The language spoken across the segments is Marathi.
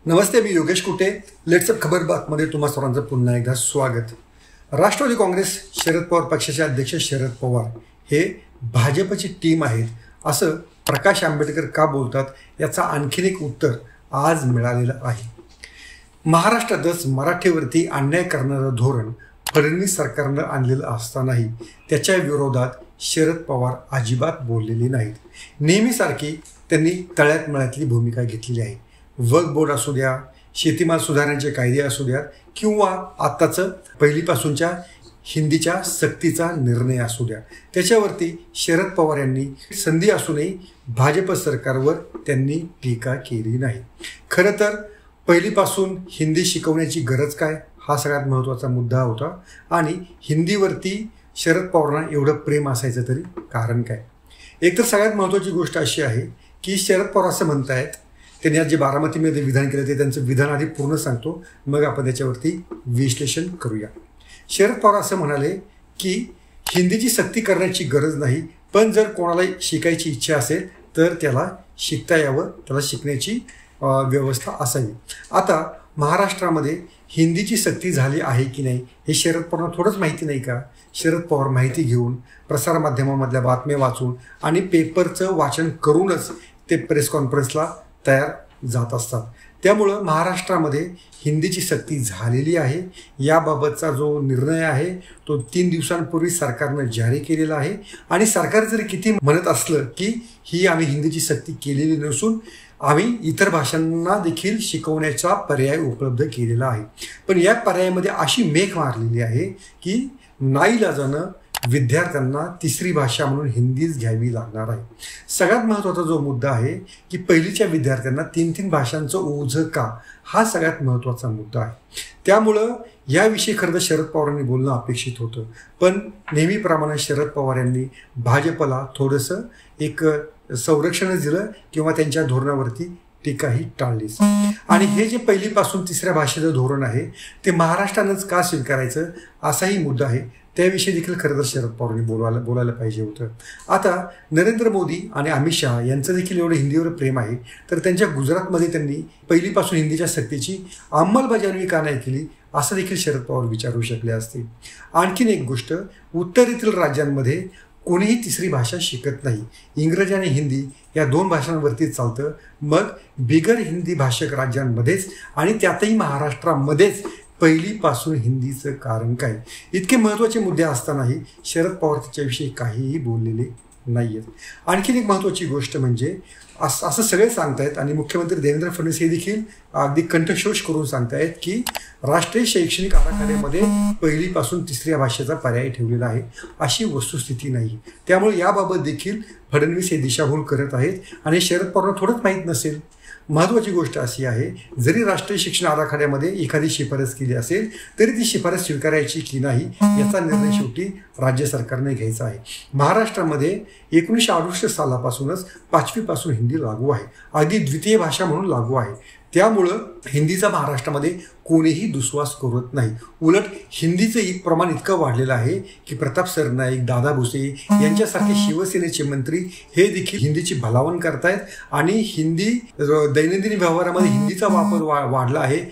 नमस्ते, मी योगेश कुटे. लेट्सअप खबर बातमध्ये तुम्हा सर्वांचं पुन्हा एकदा स्वागत. राष्ट्रवादी काँग्रेस शरद पवार पक्षाचे अध्यक्ष शरद पवार हे भाजपची टीम आहेत असं प्रकाश आंबेडकर का बोलतात याचा आणखीन एक उत्तर आज मिळालेलं आहे. महाराष्ट्रातच मराठीवरती अन्याय करणारं धोरण फडणवीस सरकारनं आणलेलं असतानाही त्याच्या विरोधात शरद पवार अजिबात बोललेले नाहीत. नेहमीसारखी त्यांनी तळ्यात मळ्यातली भूमिका घेतलेली आहे. वक्फ बोर्ड असू द्या, शेतीमाल सुधारण्याचे कायदे असू द्या किंवा आत्ताचं पहिलीपासूनच्या हिंदीच्या सक्तीचा निर्णय असू द्या, त्याच्यावरती शरद पवार यांनी संधी असूनही भाजप सरकारवर त्यांनी टीका केली नाही. खरं तर पहिलीपासून हिंदी शिकवण्याची गरज काय हा सगळ्यात महत्त्वाचा मुद्दा होता. आणि हिंदीवरती शरद पवारांना एवढं प्रेम असायचं तरी कारण काय. एकतर सगळ्यात महत्त्वाची गोष्ट अशी आहे की शरद पवार असं म्हणतायत, त्यांनी आज जे बारामतीमध्ये विधान केलं ते त्यांचं विधान आधी पूर्ण सांगतो, मग आपण त्याच्यावरती विश्लेषण करूया. शरद पवार असं म्हणाले की हिंदीची सक्ती करण्याची गरज नाही, पण जर कोणाला शिकायची इच्छा असेल तर त्याला शिकता यावं, त्याला शिकण्याची व्यवस्था असावी. आता महाराष्ट्रामध्ये हिंदीची सक्ती झाली आहे की नाही हे शरद पवारांना थोडंच माहिती नाही का. शरद पवार माहिती घेऊन, प्रसारमाध्यमामधल्या बातम्या वाचून आणि पेपरचं वाचन करूनच ते प्रेस कॉन्फरन्सला तयार जात असतात. त्यामुळं महाराष्ट्रामध्ये हिंदीची सक्ती झालेली आहे. याबाबतचा जो निर्णय आहे तो 3 दिवसांपूर्वी सरकारनं जारी केलेला आहे. आणि सरकार जरी किती म्हणत असलं की ही आम्ही हिंदीची सक्ती केलेली नसून आम्ही इतर भाषांना देखील शिकवण्याचा पर्याय उपलब्ध केलेला आहे, पण या पर्यायामध्ये अशी मेख मारलेली आहे की नाईलाजानं विद्यार्थ्यांना तिसरी भाषा म्हणून हिंदीच घ्यावी लागणार आहे. सगळ्यात महत्त्वाचा जो मुद्दा आहे की पहिलीच्या विद्यार्थ्यांना 3 भाषांचं ओझं का, हा सगळ्यात महत्त्वाचा मुद्दा आहे. त्यामुळं याविषयी खरं तर शरद पवारांनी बोलणं अपेक्षित होतं, पण नेहमीप्रमाणे शरद पवार यांनी भाजपला थोडंसं एक संरक्षणच दिलं किंवा त्यांच्या धोरणावरती टीकाही टाळलीच. आणि हे जे पहिलीपासून तिसऱ्या भाषेचं धोरण आहे ते महाराष्ट्रानंच का स्वीकारायचं असाही मुद्दा आहे. त्याविषयी देखील खरं तर शरद पवारांनी बोलायला पाहिजे होतं. आता नरेंद्र मोदी आणि अमित शहा यांचं देखील एवढं हिंदीवर प्रेम आहे, तर त्यांच्या गुजरातमध्ये त्यांनी पहिलीपासून हिंदीच्या सक्तीची अंमलबजावणी का नाही केली असं देखील शरद पवार विचारू शकले असते. आणखीन एक गोष्ट, उत्तरेतील राज्यांमध्ये कोणीही तिसरी भाषा शिकत नाही. इंग्रजी आणि हिंदी या 2 भाषांवरतीच चालतं. मग बिगर हिंदी भाषक राज्यांमध्येच आणि त्यातही महाराष्ट्रामध्येच पहिलीपासून हिंदीचं कारण काय. इतके महत्त्वाचे मुद्दे असतानाही शरद पवार त्याच्याविषयी काहीही बोललेले नाही आहेत. आणखीन एक महत्त्वाची गोष्ट म्हणजे असं सगळे सांगतायत आणि मुख्यमंत्री देवेंद्र फडणवीस हे देखील अगदी कंठशोष करून सांगतायत की राष्ट्रीय शैक्षणिक आराखड्यामध्ये पहिलीपासून तिसऱ्या भाषेचा पर्याय ठेवलेला आहे, अशी वस्तुस्थिती नाही. त्यामुळे याबाबत देखील फडणवीस हे दिशाभूल करत आहेत आणि शरद पवारांना थोडंच माहीत नसेल. महत्त्वाची गोष्ट अशी आहे, जरी राष्ट्रीय शिक्षण आराखड्यामध्ये एखादी शिफारस केली असेल तरी ती शिफारस स्वीकारायची की नाही याचा निर्णय शेवटी राज्य सरकारने घ्यायचा आहे. महाराष्ट्रामध्ये 1968 सालापासूनच 5वी पासून हिंदी लागू आहे, अगदी द्वितीय भाषा म्हणून लागू आहे. त्यामुळं हिंदीचा महाराष्ट्रामध्ये कोणीही दुस्वास करत नाही. उलट हिंदीचं प्रमाण इतकं वाढलेलं आहे की प्रताप सरनाईक, दादा भुसे यांच्यासारखे शिवसेनेचे मंत्री हे देखील हिंदीची भलावण करतायत आणि हिंदी दैनंदिन व्यवहारामध्ये हिंदीचा वापर वाढला आहे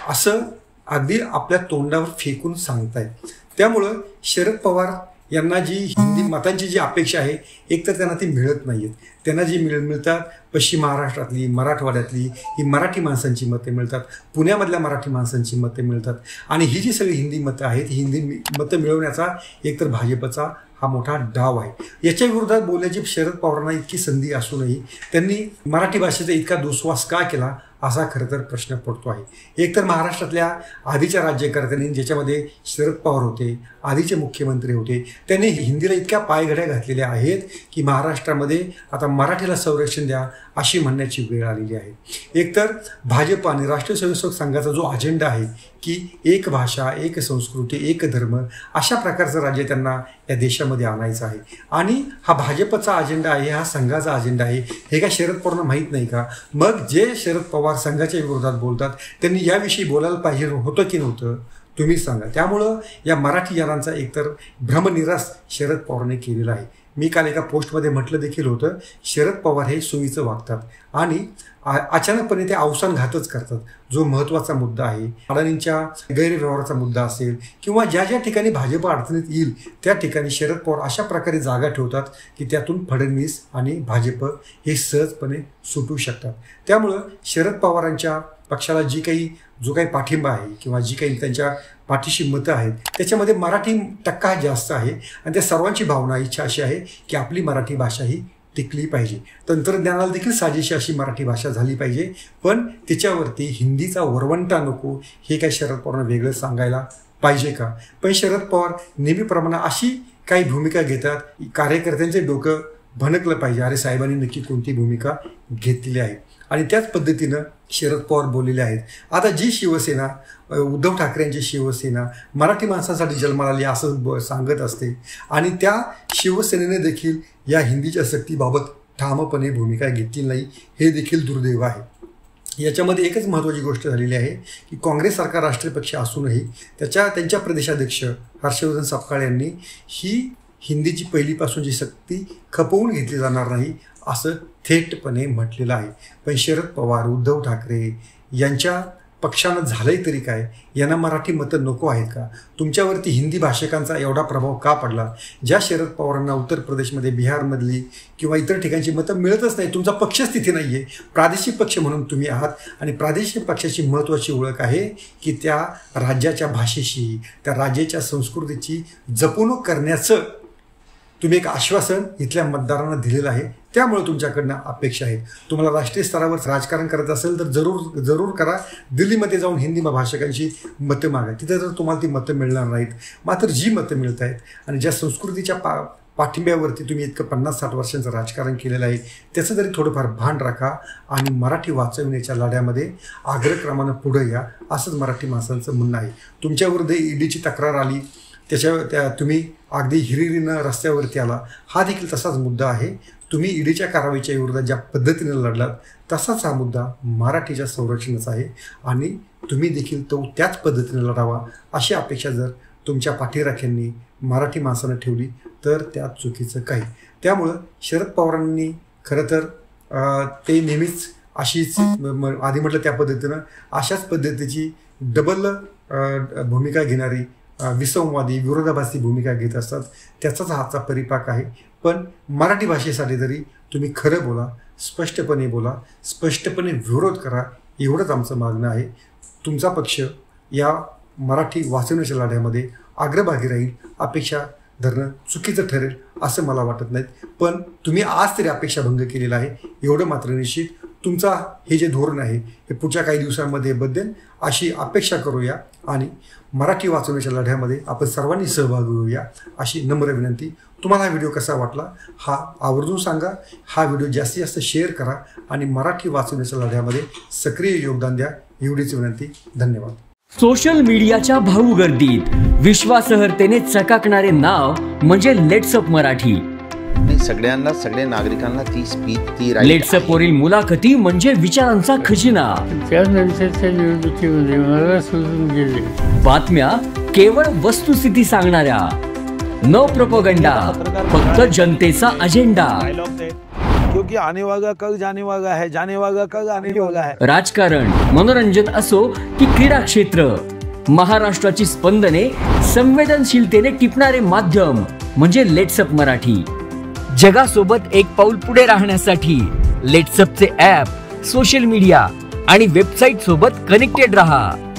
असं अगदी आपल्या तोंडावर फेकून सांगतायत. त्यामुळं शरद पवार यांना जी हिंदी मतांची जी अपेक्षा आहे एकतर त्यांना ती मिळत नाही आहेत. त्यांना जी मिळतात पश्चिम महाराष्ट्रातली, मराठवाड्यातली ही मराठी माणसांची मतं मिळतात, पुण्यामधल्या मराठी माणसांची मतं मिळतात. आणि ही जी सगळी हिंदी मतं आहेत ही हिंदी मतं मिळवण्याचा एकतर भाजपचा हा मोठा डाव आहे. याच्या विरोधात बोलण्याची शरद पवारांना इतकी संधी असूनही त्यांनी मराठी भाषेचा इतका दुस्वास का केला असा खरं तर प्रश्न पडतो आहे. एकतर महाराष्ट्रातल्या आधीच्या राज्यकर्त्यांनी, ज्याच्यामध्ये शरद पवार होते, आधीचे मुख्यमंत्री होते, त्यांनी हिंदीला इतक्या पायघड्या घातलेल्या आहेत की महाराष्ट्रामध्ये आता मराठीला संरक्षण द्या अशी म्हणण्याची वेळ आलेली आहे. एकतर भाजप आणि राष्ट्रीय स्वयंसेवक संघाचा जो अजेंडा आहे की एक भाषा, एक संस्कृती, एक धर्म अशा प्रकारचं राज्य त्यांना या देशामध्ये आणायचं आहे. आणि हा भाजपचा अजेंडा आहे, हा संघाचा अजेंडा आहे, हे काय शरद पवारांना माहीत नाही का. मग जे शरद पवार संघाच्या विरोधात बोलतात त्यांनी याविषयी बोलायला पाहिजे होतं की नव्हतं, तुम्हीच सांगा. त्यामुळं या मराठी जनांचा एकतर भ्रमनिरास शरद पवारांनी केलेला आहे. मी काल एका पोस्टमध्ये म्हटलं देखील होतं, शरद पवार हे सोयीचं वागतात आणि अचानकपणे ते अवसानघातच करतात. जो महत्त्वाचा मुद्दा आहे, अडाणींच्या गैरव्यवहाराचा मुद्दा असेल किंवा ज्या ज्या ठिकाणी भाजप अडचणीत येईल त्या ठिकाणी शरद पवार अशा प्रकारे जागा ठेवतात की त्यातून फडणवीस आणि भाजप हे सहजपणे सुटू शकतात. त्यामुळं शरद पवारांच्या पक्षाला जो काही पाठिंबा आहे किंवा जी काही त्यांच्या पाठीशी मतं आहेत त्याच्यामध्ये मराठी टक्का जास्त आहे आणि त्या सर्वांची भावना इच्छा अशी आहे की आपली मराठी भाषा ही टिकली पाहिजे. तंत्रज्ञानाला देखील साजेशी अशी मराठी भाषा झाली पाहिजे, पण त्याच्यावरती हिंदीचा वरवंटा नको हे काही शरद पवारांना वेगळं सांगायला पाहिजे का? पण शरद पवार नेहमीप्रमाणे अशी काही भूमिका घेतात, कार्यकर्त्यांचे डोकं भणकलं पाहिजे, अरे साहेबांनी नक्की कोणती भूमिका घेतलेली आहे आणि त्याच पद्धतीनं शरद पवार बोललेले आहेत. आता जी शिवसेना, उद्धव ठाकरे यांची शिवसेना मराठी माणसासाठी जन्माला आली असं सांगत असते आणि त्या शिवसेनेने देखील या हिंदीच्या सक्तीबाबत ठामपणे भूमिका घेतली नाही, हे देखील दुर्दैव आहे. याच्यामध्ये एकच महत्त्वाची गोष्ट झालेली आहे की काँग्रेससारखा राष्ट्रीय पक्ष असूनही त्यांच्या प्रदेशाध्यक्ष हर्षवर्धन सपकाळ यांनी ही हिंदीची पहिलीपासून जी सक्ती खपवून घेतली जाणार नाही असं थेटपणे म्हटलेलं आहे. पण शरद पवार, उद्धव ठाकरे यांच्या पक्षानं झालंय तरी काय? यांना मराठी मतं नको आहेत का? तुमच्यावरती हिंदी भाषिकांचा एवढा प्रभाव का पडला? ज्या शरद पवारांना उत्तर प्रदेशमध्ये, बिहारमधली किंवा इतर ठिकाणची मतं मिळतच नाही, तुमचा पक्षच तिथे नाही आहे, प्रादेशिक पक्ष म्हणून तुम्ही आहात आणि प्रादेशिक पक्षाची महत्त्वाची ओळख आहे की त्या राज्याच्या भाषेशी, त्या राज्याच्या संस्कृतीची जपणूक करण्याचं तुम्ही एक आश्वासन इथल्या मतदारांना दिलेलं आहे. त्यामुळे तुमच्याकडनं अपेक्षा आहेत. तुम्हाला राष्ट्रीय स्तरावर राजकारण करायचं असेल तर जरूर करा. दिल्लीमध्ये जाऊन हिंदी भाषिकांची मतं मागा, तिथे तर तुम्हाला ती मतं मिळणार नाहीत. मात्र जी मतं मिळत आहेत आणि ज्या संस्कृतीच्या पाठिंब्यावरती तुम्ही इतकं 50-60 वर्षांचं राजकारण केलेलं आहे त्याचं तरी थोडंफार भान राखा आणि मराठी वाचवण्याच्या लढ्यामध्ये अग्रक्रमानं पुढे या, असंच मराठी माणसांचं म्हणणं आहे. तुमच्याविरुद्ध ईडीची तक्रार आली, तुम्ही अगदी हिरिरीनं रस्त्यावरती आला, हा देखील तसाच मुद्दा आहे. तुम्ही ईडीच्या कारवाईच्या विरोधात ज्या पद्धतीने लढलात तसाच हा मुद्दा मराठीच्या संरक्षणाचा आहे आणि तुम्ही देखील तो त्याच पद्धतीने लढावा अशी अपेक्षा जर तुमच्या पाठीराख्यांनी मराठी माणसानं ठेवली तर त्यात चुकीचं काही. त्यामुळं शरद पवारांनी खरं तर ते नेहमीच अशीच आधी म्हटलं त्या पद्धतीनं अशाच पद्धतीची डबल भूमिका घेणारी, विसंवादी, विरोधाभासी भूमिका घेत असतात. त्याचाच हाचा परिपाक आहे. पण मराठी भाषेसाठी तरी तुम्ही खरं बोला, स्पष्टपणे बोला, स्पष्टपणे विरोध करा, एवढंच आमचं मागणं आहे. तुमचा पक्ष या मराठी वाचवण्याच्या लढ्यामध्ये अग्रभागी राहील, अपेक्षा धरणं चुकीचं ठरेल असं मला वाटत नाहीत. पण तुम्ही आज तरी अपेक्षाभंग केलेला आहे एवढं मात्र निश्चित. तुमचा हे जे धोरण आहे हे पुढच्या काही दिवसांमध्ये बदलेल अशी अपेक्षा करूया आणि मराठी वाचवण्याच्या लढ्यामध्ये आपण सर्वांनी सहभागी होऊया अशी नम्र विनंती. तुम्हाला हा व्हिडिओ कसा वाटला हा आवर्जून सांगा. हा व्हिडिओ जास्तीत जास्त शेअर करा आणि मराठी वाचवण्याच्या लढ्यामध्ये सक्रिय योगदान द्या, एवढीच विनंती. धन्यवाद. सोशल मीडियाच्या भाऊ गर्दीत विश्वासार्हतेने चकाकणारे नाव म्हणजे लेट्सअप मराठी. सगळ्यांना, सगळ्या नागरिकांना ती स्पीच, ती लेट्सअप वरील मुलाखती म्हणजे विचारांचा खजिना. त्यानंतरच्या निवडणुकीमध्ये मला सोडून गेले. बातम्या केवळ वस्तुस्थिती सांगणाऱ्या, न प्रोपगंडा, फक्त जनतेचा अजेंडा. क्योंकि आने वाला कल जाने वाला है, जाने वाला कल आने वाला है. राजकारण, मनोरंजन असो की क्रीडा क्षेत्र, महाराष्ट्राची स्पंदने संवेदनशीलतेने टिपणारे माध्यम म्हणजे लेट्सअप मराठी. जगासोबत एक पाऊल पुढे राहण्यासाठी लेट्सअपचे ॲप, सोशल मीडिया आणि वेबसाईट सोबत कनेक्टेड रहा.